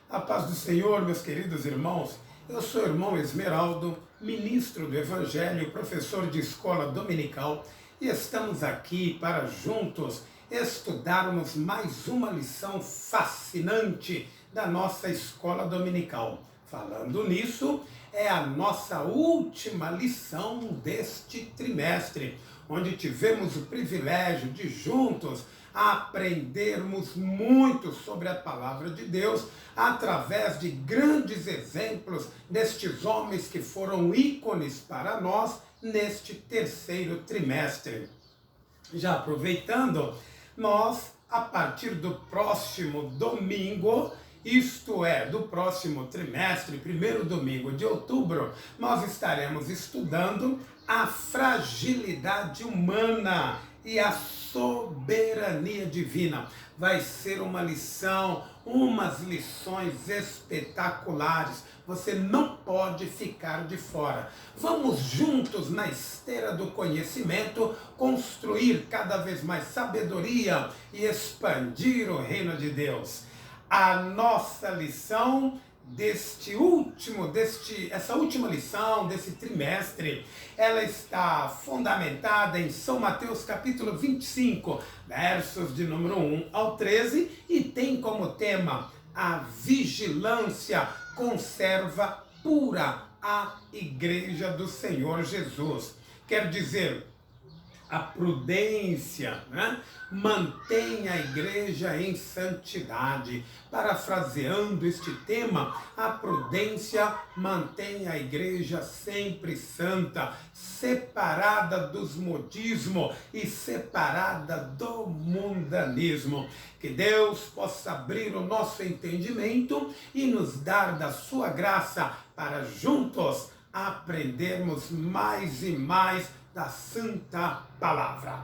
A paz do Senhor, meus queridos irmãos. Eu sou o irmão Esmeraldo, ministro do Evangelho, professor de escola dominical, e estamos aqui para juntos estudarmos mais uma lição fascinante da nossa escola dominical. Falando nisso, é a nossa última lição deste trimestre, onde tivemos o privilégio de juntos aprendermos muito sobre a palavra de Deus através de grandes exemplos destes homens que foram ícones para nós neste terceiro trimestre. Já aproveitando, nós, a partir do próximo domingo, isto é, do próximo trimestre, primeiro domingo de outubro, nós estaremos estudando a fragilidade humana e a soberania divina. Vai ser uma lição, umas lições espetaculares. Você não pode ficar de fora. Vamos juntos na esteira do conhecimento construir cada vez mais sabedoria e expandir o reino de Deus. A nossa lição essa última lição desse trimestre, ela está fundamentada em São Mateus capítulo 25, versos de número 1 ao 13, e tem como tema: a vigilância conserva pura a igreja do Senhor Jesus. Quer dizer, a prudência, né, mantém a igreja em santidade. Parafraseando este tema, a prudência mantém a igreja sempre santa, separada dos modismos e separada do mundanismo. Que Deus possa abrir o nosso entendimento e nos dar da sua graça para juntos aprendermos mais e mais da Santa Palavra.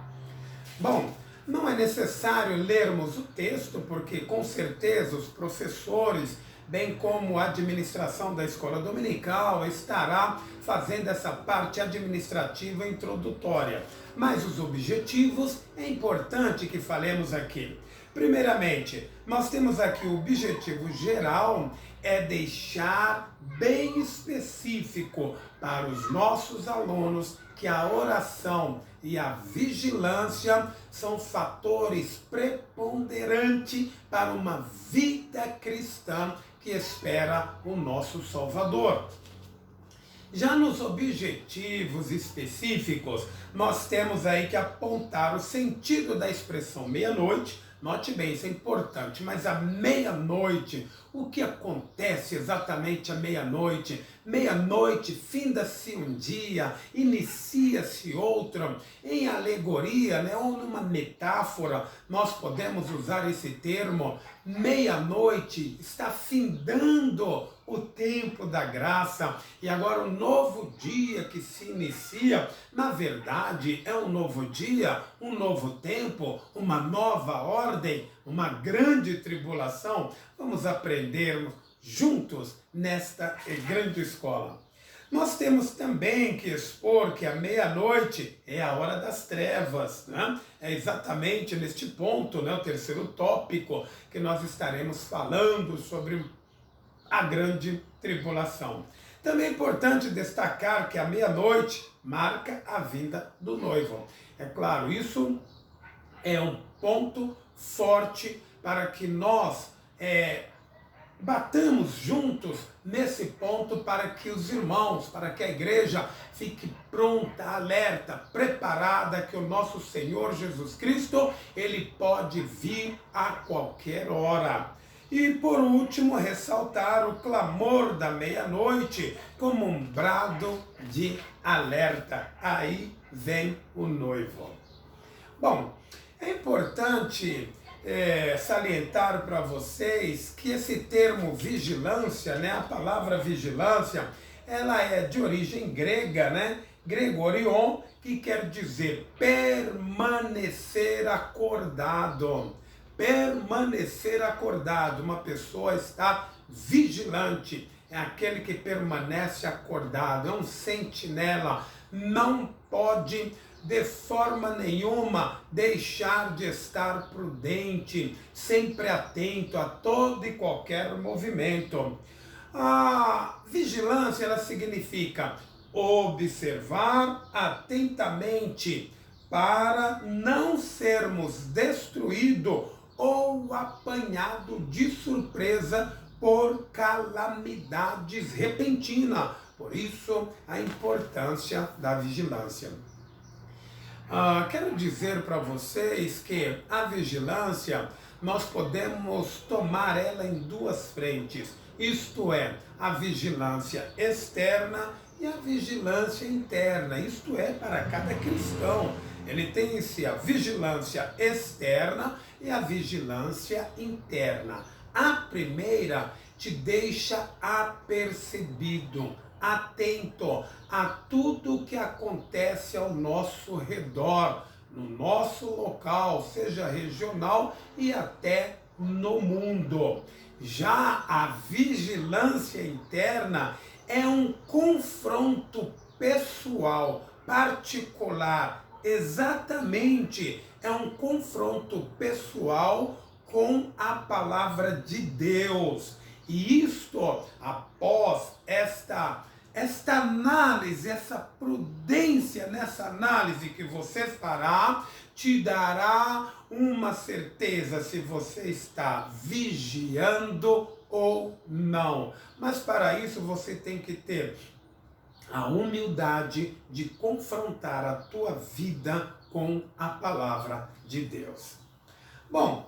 Bom, não é necessário lermos o texto, porque com certeza os professores, bem como a administração da escola dominical, estará fazendo essa parte administrativa introdutória. Mas os objetivos é importante que falemos aqui. Primeiramente, nós temos aqui o objetivo geral, é deixar bem específico para os nossos alunos que a oração e a vigilância são fatores preponderantes para uma vida cristã que espera o nosso Salvador. Já nos objetivos específicos, nós temos aí que apontar o sentido da expressão meia-noite. Note bem, isso é importante, mas a meia-noite, o que acontece exatamente à meia-noite? Meia-noite, finda-se um dia, inicia-se outro. Em alegoria, né, ou numa metáfora, nós podemos usar esse termo. Meia-noite está findando o tempo da graça, e agora um novo dia que se inicia, na verdade é um novo dia, um novo tempo, uma nova ordem, uma grande tribulação. Vamos aprender juntos nesta grande escola. Nós temos também que expor que a meia-noite é a hora das trevas, né? É exatamente neste ponto, né, o terceiro tópico, que nós estaremos falando sobre a grande tribulação. Também é importante destacar que a meia-noite marca a vinda do noivo. É claro, isso é um ponto forte para que nós batamos juntos nesse ponto, para que os irmãos, para que a igreja fique pronta, alerta, preparada, que o nosso Senhor Jesus Cristo, ele pode vir a qualquer hora. E por último, ressaltar o clamor da meia-noite como um brado de alerta. Aí vem o noivo. Bom, é importante salientar para vocês que esse termo vigilância, né, a palavra vigilância, ela é de origem grega, né, gregorion, que quer dizer permanecer acordado. Permanecer acordado, uma pessoa está vigilante, é aquele que permanece acordado, é um sentinela, não pode de forma nenhuma deixar de estar prudente, sempre atento a todo e qualquer movimento. A vigilância, ela significa observar atentamente para não sermos destruídos ou apanhados de surpresa por calamidades repentinas. Por isso, a importância da vigilância. Quero dizer para vocês que a vigilância, nós podemos tomar ela em duas frentes. Isto é, a vigilância externa e a vigilância interna. Isto é, para cada cristão. Ele tem em si a vigilância externa e a vigilância interna. A primeira te deixa apercebido, atento a tudo que acontece ao nosso redor, no nosso local, seja regional e até no mundo. Já a vigilância interna é um confronto pessoal, particular, exatamente, é um confronto pessoal com a palavra de Deus. E isto, após esta análise, essa prudência nessa análise que você fará, te dará uma certeza se você está vigiando ou não. Mas para isso você tem que ter a humildade de confrontar a tua vida com a palavra de Deus. Bom,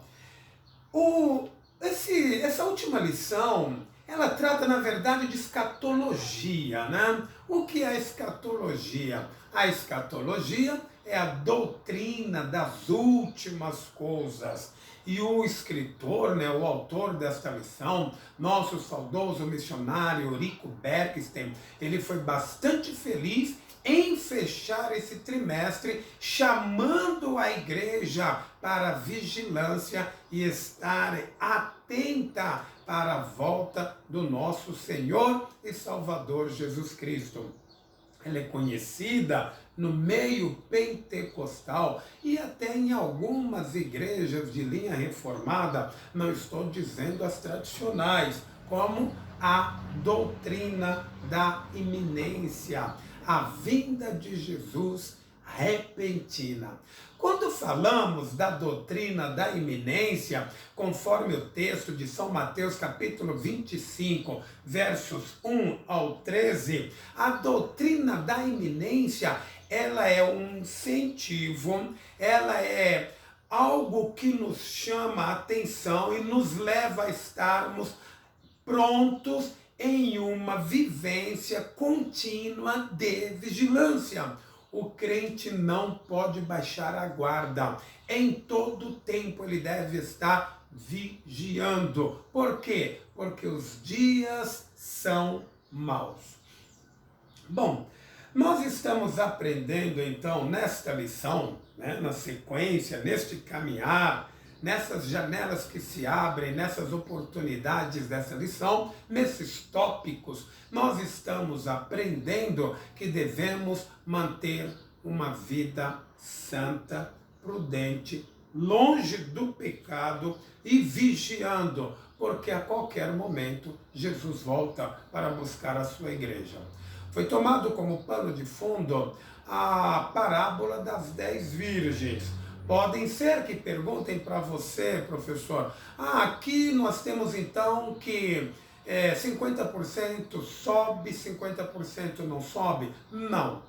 essa última lição, ela trata, na verdade, de escatologia, né? O que é a escatologia? A escatologia é a doutrina das últimas coisas. E o escritor, né, o autor desta lição, nosso saudoso missionário Eurico Bergsten, ele foi bastante feliz em fechar esse trimestre, chamando a igreja para vigilância e estar atenta para a volta do nosso Senhor e Salvador Jesus Cristo. Ela é conhecida no meio pentecostal e até em algumas igrejas de linha reformada, não estou dizendo as tradicionais, como a doutrina da iminência, a vinda de Jesus repentina. Quando falamos da doutrina da iminência, conforme o texto de São Mateus capítulo 25, versos 1 ao 13, a doutrina da iminência, ela é um incentivo, ela é algo que nos chama a atenção e nos leva a estarmos prontos em uma vivência contínua de vigilância. O crente não pode baixar a guarda. Em todo tempo ele deve estar vigiando. Por quê? Porque os dias são maus. Bom, nós estamos aprendendo então nesta lição, né, na sequência, neste caminhar, nessas janelas que se abrem, nessas oportunidades dessa lição, nesses tópicos, nós estamos aprendendo que devemos manter uma vida santa, prudente, longe do pecado e vigiando, porque a qualquer momento Jesus volta para buscar a sua igreja. Foi tomado como pano de fundo a parábola das 10 virgens. Podem ser que perguntem para você, professor, aqui nós temos então que 50% sobe, 50% não sobe? Não,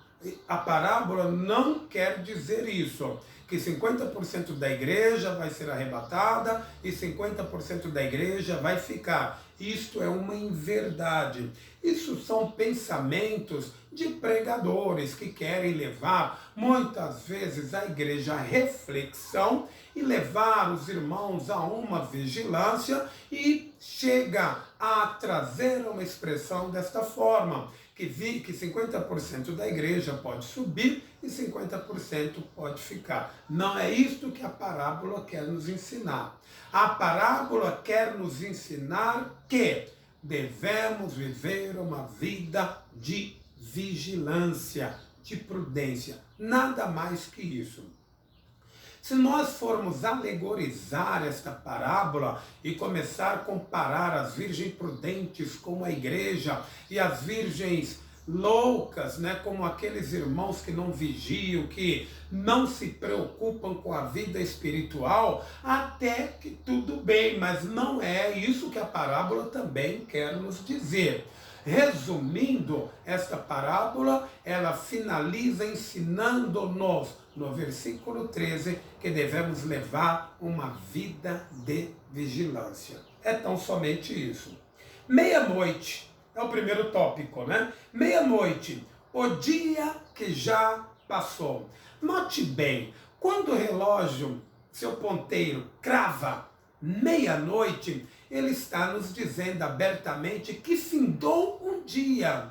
a parábola não quer dizer isso, que 50% da igreja vai ser arrebatada e 50% da igreja vai ficar. Isto é uma inverdade. Isso são pensamentos de pregadores que querem levar, muitas vezes, a igreja à reflexão e levar os irmãos a uma vigilância e chega a trazer uma expressão desta forma, que 50% da igreja pode subir e 50% pode ficar. Não é isto que a parábola quer nos ensinar. A parábola quer nos ensinar que devemos viver uma vida de vigilância, de prudência. Nada mais que isso. Se nós formos alegorizar esta parábola e começar a comparar as virgens prudentes com a igreja e as virgens loucas, né, como aqueles irmãos que não vigiam, que não se preocupam com a vida espiritual, até que tudo bem, mas não é isso que a parábola também quer nos dizer. Resumindo, esta parábola, ela finaliza ensinando-nos, no versículo 13, que devemos levar uma vida de vigilância. É tão somente isso. Meia-noite, é o primeiro tópico, né? Meia-noite, o dia que já passou. Note bem, quando o relógio, seu ponteiro, crava meia-noite, ele está nos dizendo abertamente que findou um dia.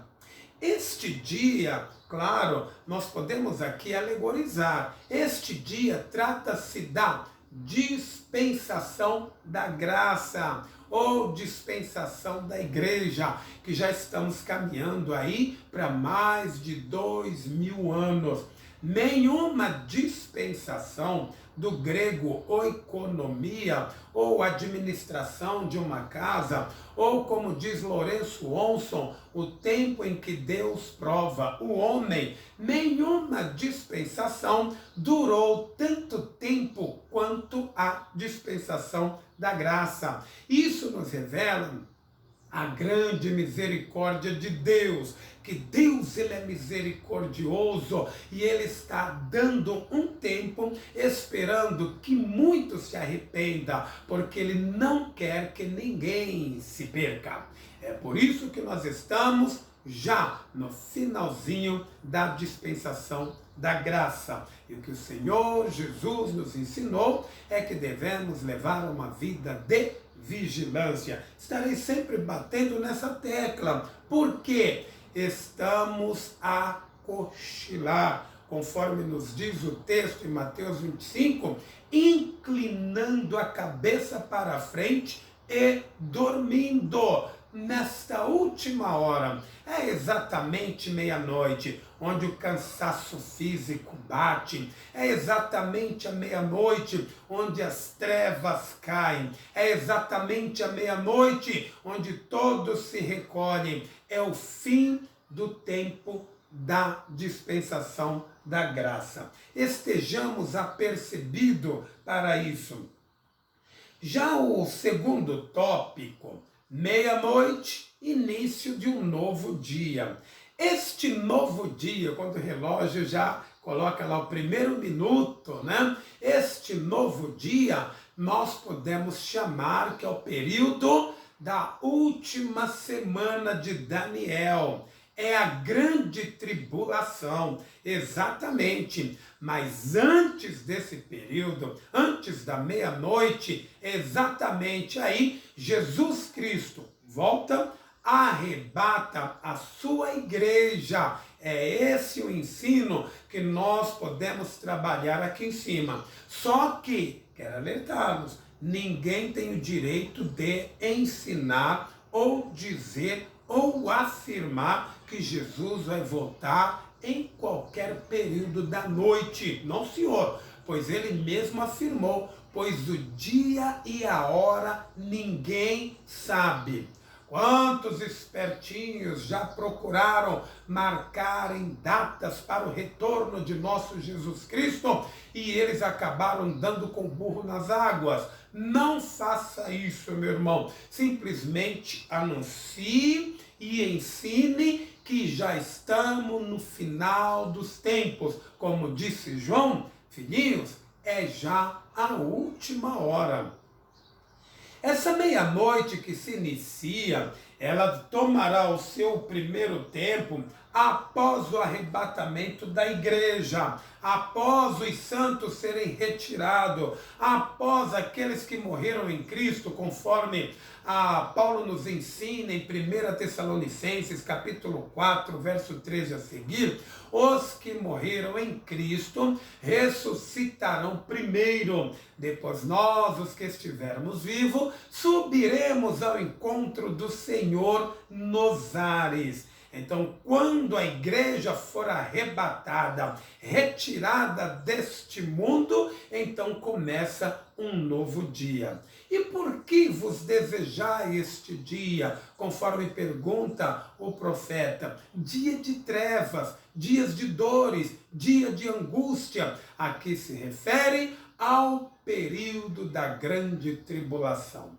Este dia, claro, nós podemos aqui alegorizar. Este dia trata-se da dispensação da graça ou dispensação da igreja, que já estamos caminhando aí para mais de 2000 anos. Nenhuma dispensação, do grego oikonomia, ou administração de uma casa, ou como diz Lourenço Onson, o tempo em que Deus prova o homem, nenhuma dispensação durou tanto tempo quanto a dispensação da graça. Isso nos revela a grande misericórdia de Deus, que Deus ele é misericordioso e ele está dando um tempo esperando que muitos se arrependam, porque ele não quer que ninguém se perca. É por isso que nós estamos já no finalzinho da dispensação da graça. E o que o Senhor Jesus nos ensinou é que devemos levar uma vida de vigilância. Estarei sempre batendo nessa tecla, porque estamos a cochilar, conforme nos diz o texto em Mateus 25, inclinando a cabeça para a frente e dormindo. Nesta última hora, é exatamente meia-noite, onde o cansaço físico bate, é exatamente a meia-noite, onde as trevas caem, é exatamente a meia-noite, onde todos se recolhem, é o fim do tempo da dispensação da graça. Estejamos apercebidos para isso. Já o segundo tópico, meia-noite, início de um novo dia. Este novo dia, quando o relógio já coloca lá o primeiro minuto, né? Este novo dia, nós podemos chamar que é o período da última semana de Daniel. É a grande tribulação, exatamente. Mas antes desse período, antes da meia-noite, exatamente aí, Jesus Cristo volta, arrebata a sua igreja. É esse o ensino que nós podemos trabalhar aqui em cima. Só que, quero alertar-nos, ninguém tem o direito de ensinar ou dizer ou afirmar que Jesus vai voltar em qualquer período da noite. Não, senhor, pois ele mesmo afirmou, pois o dia e a hora ninguém sabe. Quantos espertinhos já procuraram marcar em datas para o retorno de nosso Jesus Cristo e eles acabaram dando com o burro nas águas? Não faça isso, meu irmão. Simplesmente anuncie e ensine que já estamos no final dos tempos. Como disse João, filhinhos, é já a última hora. Essa meia-noite que se inicia, ela tomará o seu primeiro tempo após o arrebatamento da igreja, após os santos serem retirados, após aqueles que morreram em Cristo, conforme Paulo nos ensina em 1 Tessalonicenses, capítulo 4, verso 13 a seguir, os que morreram em Cristo ressuscitarão primeiro. Depois nós, os que estivermos vivos, subiremos ao encontro do Senhor nos ares. Então, quando a igreja for arrebatada, retirada deste mundo, então começa um novo dia. E por que vos desejai este dia? Conforme pergunta o profeta, dia de trevas, dias de dores, dia de angústia. Aqui se refere ao período da grande tribulação.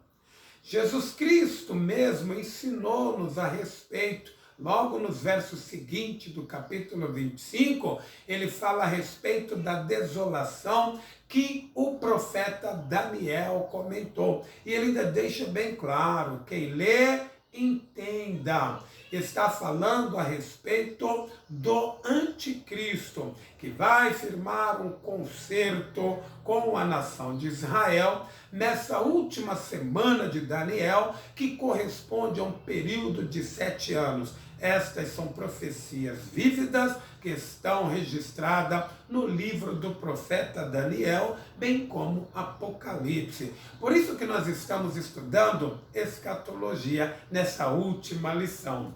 Jesus Cristo mesmo ensinou-nos a respeito. Logo nos versos seguintes do capítulo 25, ele fala a respeito da desolação que o profeta Daniel comentou. E ele ainda deixa bem claro, quem lê, entenda. Está falando a respeito do anticristo, que vai firmar um concerto com a nação de Israel nessa última semana de Daniel, que corresponde a um período de 7 anos. Estas são profecias vívidas que estão registradas no livro do profeta Daniel, bem como Apocalipse. Por isso que nós estamos estudando escatologia nessa última lição.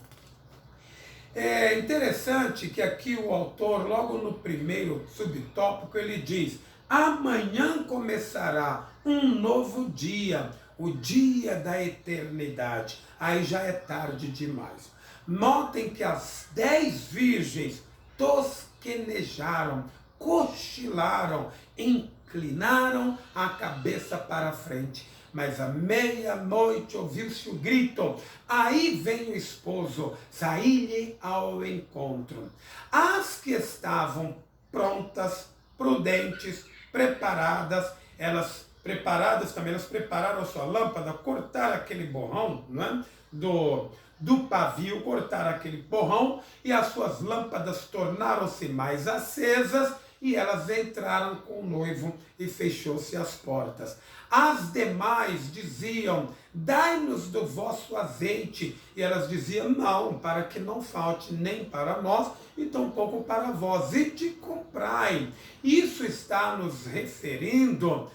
É interessante que aqui o autor, logo no primeiro subtópico, ele diz: amanhã começará um novo dia, o dia da eternidade. Aí já é tarde demais. Notem que as 10 virgens tosquenejaram, cochilaram, inclinaram a cabeça para a frente. Mas à meia-noite ouviu-se o grito: aí vem o esposo, saí-lhe ao encontro. As que estavam prontas, prudentes, preparadas, elas prepararam a sua lâmpada, cortaram aquele borrão, né, do pavio, cortaram aquele borrão, e as suas lâmpadas tornaram-se mais acesas, e elas entraram com o noivo e fechou-se as portas. As demais diziam: dai-nos do vosso azeite. E elas diziam: não, para que não falte nem para nós e tampouco para vós. E te comprai. Isso está nos referindo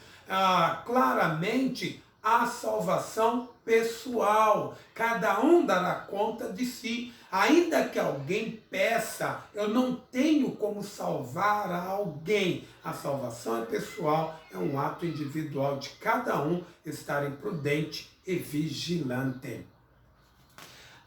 claramente à salvação pessoal. Cada um dará conta de si. Ainda que alguém peça, eu não tenho como salvar a alguém. A salvação é pessoal, é um ato individual de cada um estar prudente e vigilante.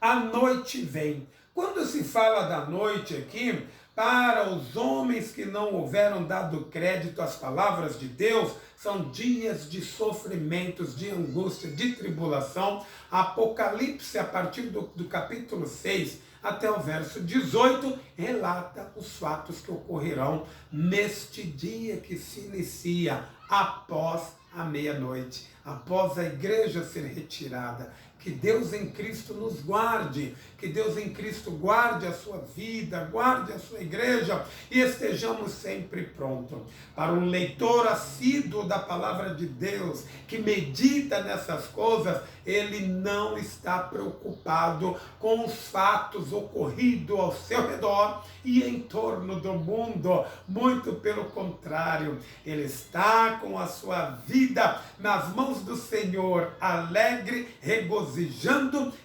A noite vem. Quando se fala da noite aqui, para os homens que não houveram dado crédito às palavras de Deus, são dias de sofrimentos, de angústia, de tribulação. Apocalipse, a partir do capítulo 6 até o verso 18, relata os fatos que ocorrerão neste dia que se inicia após a meia-noite, após a igreja ser retirada. Que Deus em Cristo nos guarde, que Deus em Cristo guarde a sua vida, guarde a sua igreja e estejamos sempre prontos. Para um leitor assíduo da palavra de Deus, que medita nessas coisas, ele não está preocupado com os fatos ocorridos ao seu redor e em torno do mundo. Muito pelo contrário, ele está com a sua vida nas mãos do Senhor, alegre, regozijando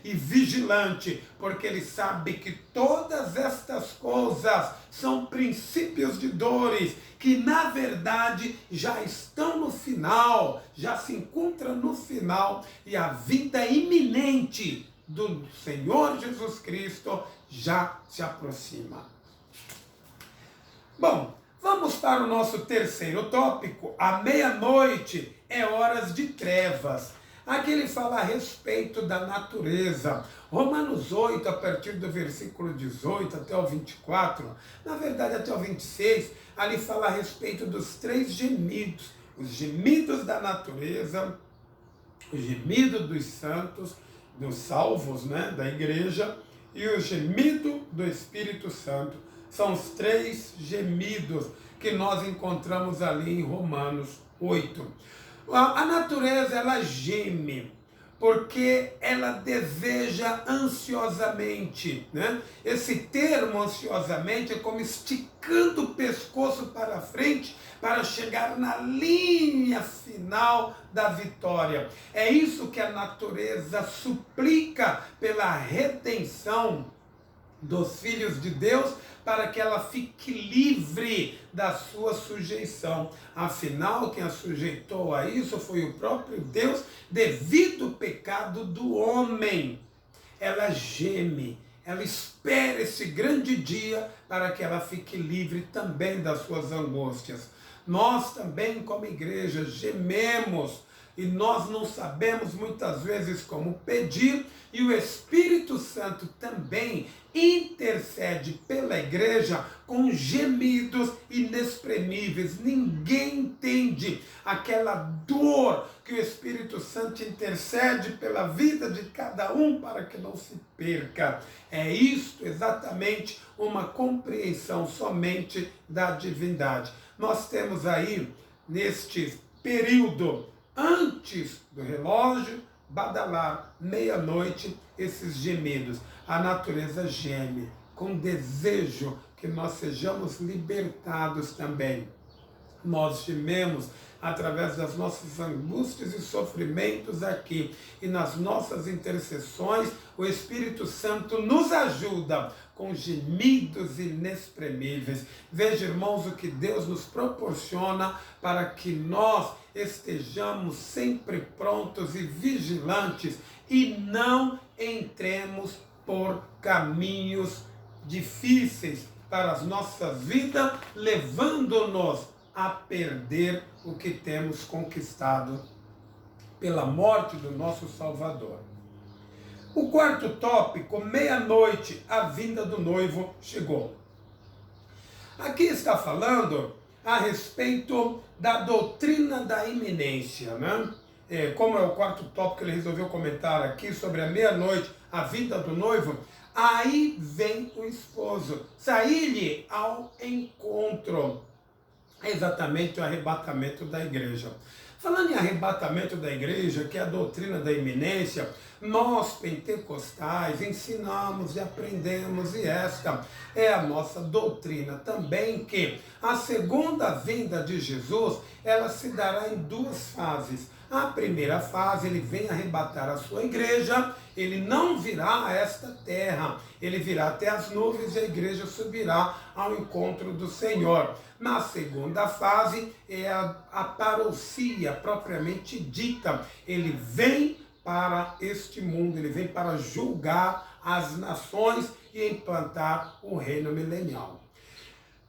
e vigilante, porque ele sabe que todas estas coisas são princípios de dores, que na verdade já estão no final, já se encontram no final, e a vida iminente do Senhor Jesus Cristo já se aproxima. Bom, vamos para o nosso terceiro tópico. A meia-noite é horas de trevas. Aqui ele fala a respeito da natureza. Romanos 8, a partir do versículo 18 até o 24, na verdade até o 26, ali fala a respeito dos 3 gemidos. Os gemidos da natureza, o gemido dos santos, dos salvos, né, da igreja, e o gemido do Espírito Santo. São os 3 gemidos que nós encontramos ali em Romanos 8. A natureza, ela geme, porque ela deseja ansiosamente, né? Esse termo ansiosamente é como esticando o pescoço para frente para chegar na linha final da vitória. É isso que a natureza suplica pela redenção dos filhos de Deus, para que ela fique livre da sua sujeição. Afinal, quem a sujeitou a isso foi o próprio Deus, devido ao pecado do homem. Ela geme, ela espera esse grande dia para que ela fique livre também das suas angústias. Nós também, como igreja, gememos e nós não sabemos muitas vezes como pedir, e o Espírito Santo também intercede pela igreja com gemidos inexprimíveis. Ninguém entende aquela dor que o Espírito Santo intercede pela vida de cada um para que não se perca. É isto exatamente uma compreensão somente da divindade. Nós temos aí, neste período, antes do relógio badalar, meia-noite, esses gemidos. A natureza geme com desejo que nós sejamos libertados também. Nós gememos através das nossas angústias e sofrimentos aqui. E nas nossas intercessões, o Espírito Santo nos ajuda com gemidos inexprimíveis. Veja, irmãos, o que Deus nos proporciona para que nós estejamos sempre prontos e vigilantes e não entremos por caminhos difíceis para as nossas vidas, levando-nos a perder o que temos conquistado pela morte do nosso Salvador. O quarto tópico, meia-noite, a vinda do noivo chegou. Aqui está falando a respeito da doutrina da iminência, né? Como é o quarto tópico que ele resolveu comentar aqui sobre a meia-noite, a vinda do noivo, aí vem o esposo, sair-lhe ao encontro. É exatamente o arrebatamento da igreja. Falando em arrebatamento da igreja, que é a doutrina da iminência, nós pentecostais ensinamos e aprendemos, e esta é a nossa doutrina também, que a segunda vinda de Jesus, ela se dará em duas fases. A primeira fase, ele vem arrebatar a sua igreja, ele não virá a esta terra, ele virá até as nuvens e a igreja subirá ao encontro do Senhor. Na segunda fase, é a parousia propriamente dita, ele vem para este mundo, ele vem para julgar as nações e implantar o reino milenial.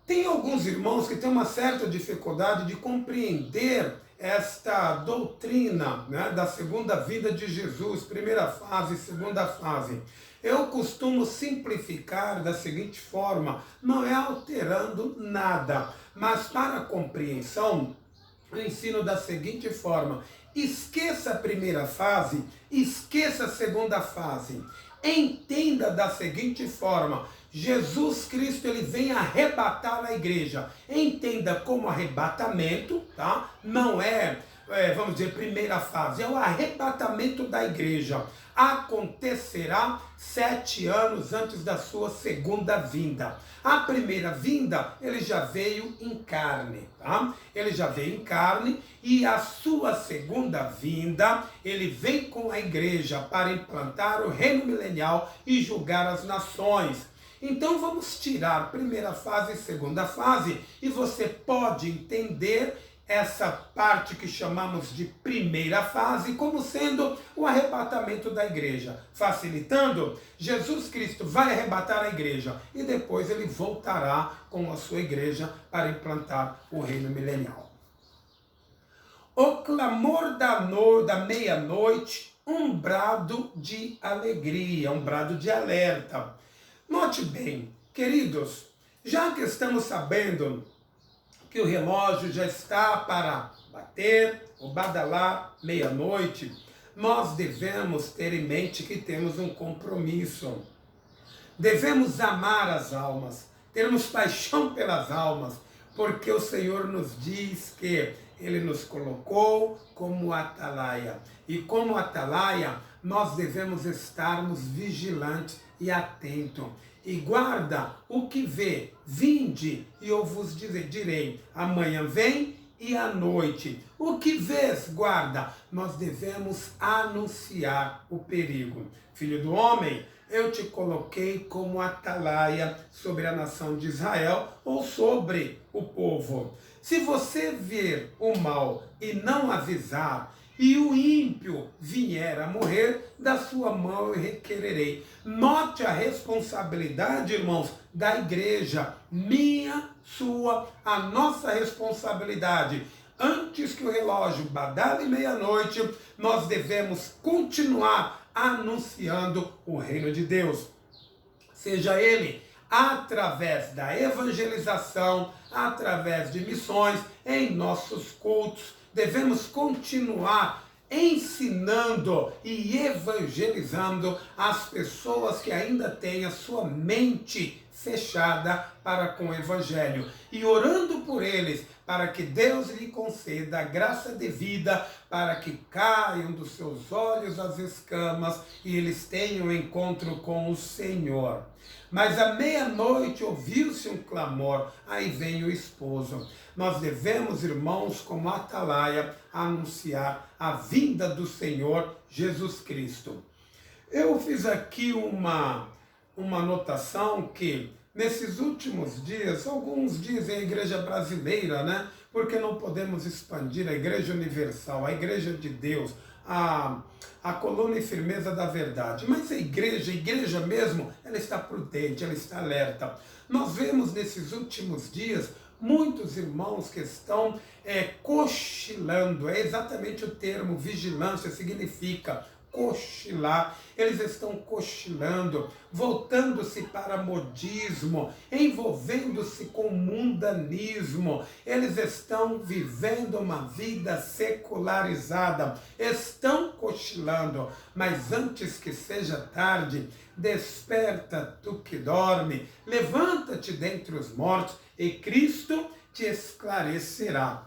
Tem alguns irmãos que têm uma certa dificuldade de compreender esta doutrina, né, da segunda vinda de Jesus, primeira fase, segunda fase. Eu costumo simplificar da seguinte forma, não é alterando nada, mas para a compreensão, eu ensino da seguinte forma: esqueça a primeira fase, esqueça a segunda fase. Entenda da seguinte forma: Jesus Cristo, ele vem arrebatar a igreja. Entenda como arrebatamento, tá? Não vamos dizer, primeira fase, é o arrebatamento da igreja. Acontecerá 7 anos antes da sua segunda vinda. A primeira vinda, ele já veio em carne, tá? Ele já veio em carne, e a sua segunda vinda, ele vem com a igreja para implantar o reino milenial e julgar as nações. Então vamos tirar primeira fase e segunda fase, e você pode entender essa parte que chamamos de primeira fase como sendo o arrebatamento da igreja. Facilitando, Jesus Cristo vai arrebatar a igreja e depois ele voltará com a sua igreja para implantar o reino milenial. O clamor da meia-noite, um brado de alegria, um brado de alerta. Note bem, queridos, já que estamos sabendo que o relógio já está para bater, ou badalar meia-noite, nós devemos ter em mente que temos um compromisso. Devemos amar as almas, termos paixão pelas almas, porque o Senhor nos diz que Ele nos colocou como atalaia. E como atalaia, nós devemos estarmos vigilantes e atentos. E guarda o que vê, vinde, e eu vos direi, amanhã vem e à noite. O que vês, guarda? Nós devemos anunciar o perigo. Filho do homem, eu te coloquei como atalaia sobre a nação de Israel ou sobre o povo. Se você ver o mal e não avisar, e o ímpio vier a morrer, da sua mão eu requererei. Note a responsabilidade, irmãos, da igreja. Minha, sua, a nossa responsabilidade. Antes que o relógio badale meia-noite, nós devemos continuar anunciando o reino de Deus. Seja ele através da evangelização, através de missões, em nossos cultos. Devemos continuar ensinando e evangelizando as pessoas que ainda têm a sua mente fechada para com o evangelho e orando por eles para que Deus lhe conceda a graça devida para que caiam dos seus olhos as escamas e eles tenham um encontro com o Senhor. Mas à meia-noite ouviu-se um clamor, aí vem o esposo. Nós devemos, irmãos, como atalaia, anunciar a vinda do Senhor Jesus Cristo. Eu fiz aqui uma anotação que nesses últimos dias, alguns dizem a igreja brasileira, né? Porque não podemos expandir a igreja universal, a igreja de Deus, a coluna e firmeza da verdade. Mas a igreja mesmo, ela está prudente, ela está alerta. Nós vemos nesses últimos dias muitos irmãos que estão cochilando, é exatamente o termo vigilância, significa cochilar. Eles estão cochilando, voltando-se para modismo, envolvendo-se com mundanismo. Eles estão vivendo uma vida secularizada, estão cochilando, mas antes que seja tarde, desperta tu que dorme, levanta-te dentre os mortos e Cristo te esclarecerá.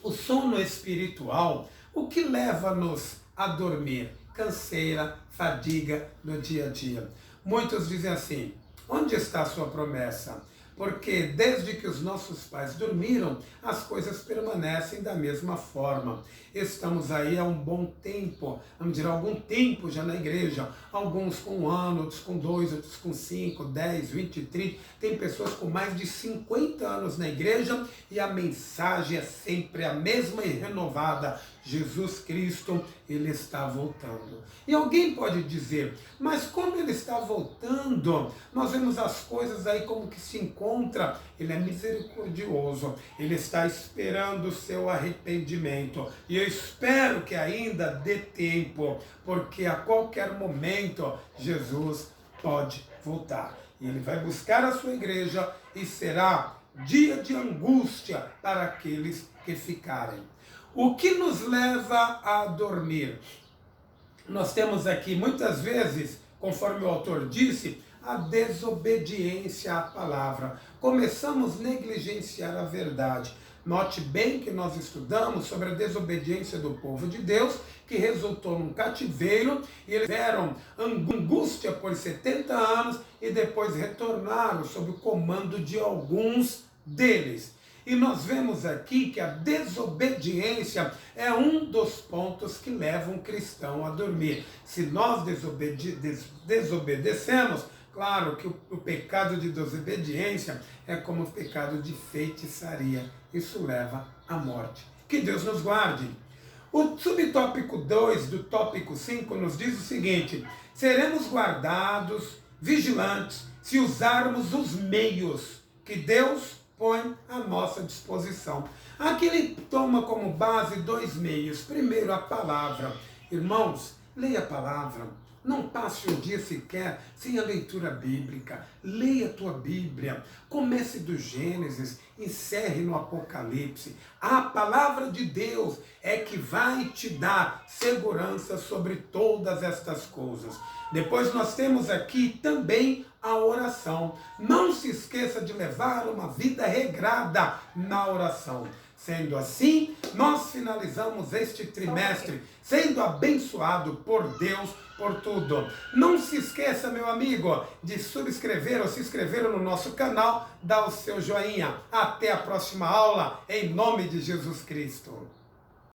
O sono espiritual, o que leva-nos a dormir? Canseira, fadiga no dia a dia. Muitos dizem assim: onde está a sua promessa? Porque desde que os nossos pais dormiram, as coisas permanecem da mesma forma. Estamos aí há um bom tempo, vamos dizer, algum tempo já na igreja. Alguns com 1 ano, outros com 2, outros com 5, 10, 20, 30. Tem pessoas com mais de 50 anos na igreja e a mensagem é sempre a mesma e renovada. Jesus Cristo, ele está voltando. E alguém pode dizer, mas como ele está voltando? Nós vemos as coisas aí como que se encontra. Ele é misericordioso, ele está esperando o seu arrependimento. E eu espero que ainda dê tempo, porque a qualquer momento Jesus pode voltar. E ele vai buscar a sua igreja e será dia de angústia para aqueles que ficarem. O que nos leva a dormir? Nós temos aqui, muitas vezes, conforme o autor disse, a desobediência à palavra. Começamos a negligenciar a verdade. Note bem que nós estudamos sobre a desobediência do povo de Deus, que resultou num cativeiro, e eles tiveram angústia por 70 anos, e depois retornaram sob o comando de alguns deles. E nós vemos aqui que a desobediência é um dos pontos que leva um cristão a dormir. Se nós desobedecemos, claro que o pecado de desobediência é como o pecado de feitiçaria. Isso leva à morte. Que Deus nos guarde. O subtópico 2 do tópico 5 nos diz o seguinte: seremos guardados, vigilantes, se usarmos os meios que Deus põe à nossa disposição. Aqui ele toma como base 2 meios. Primeiro, a palavra. Irmãos, leia a palavra. Não passe um dia sequer sem a leitura bíblica. Leia a tua Bíblia. Comece do Gênesis, encerre no Apocalipse. A palavra de Deus é que vai te dar segurança sobre todas estas coisas. Depois nós temos aqui também a oração. Não se esqueça de levar uma vida regrada na oração. Sendo assim, nós finalizamos este trimestre sendo abençoado por Deus por tudo. Não se esqueça, meu amigo, de subscrever ou se inscrever no nosso canal, dar o seu joinha. Até a próxima aula, em nome de Jesus Cristo.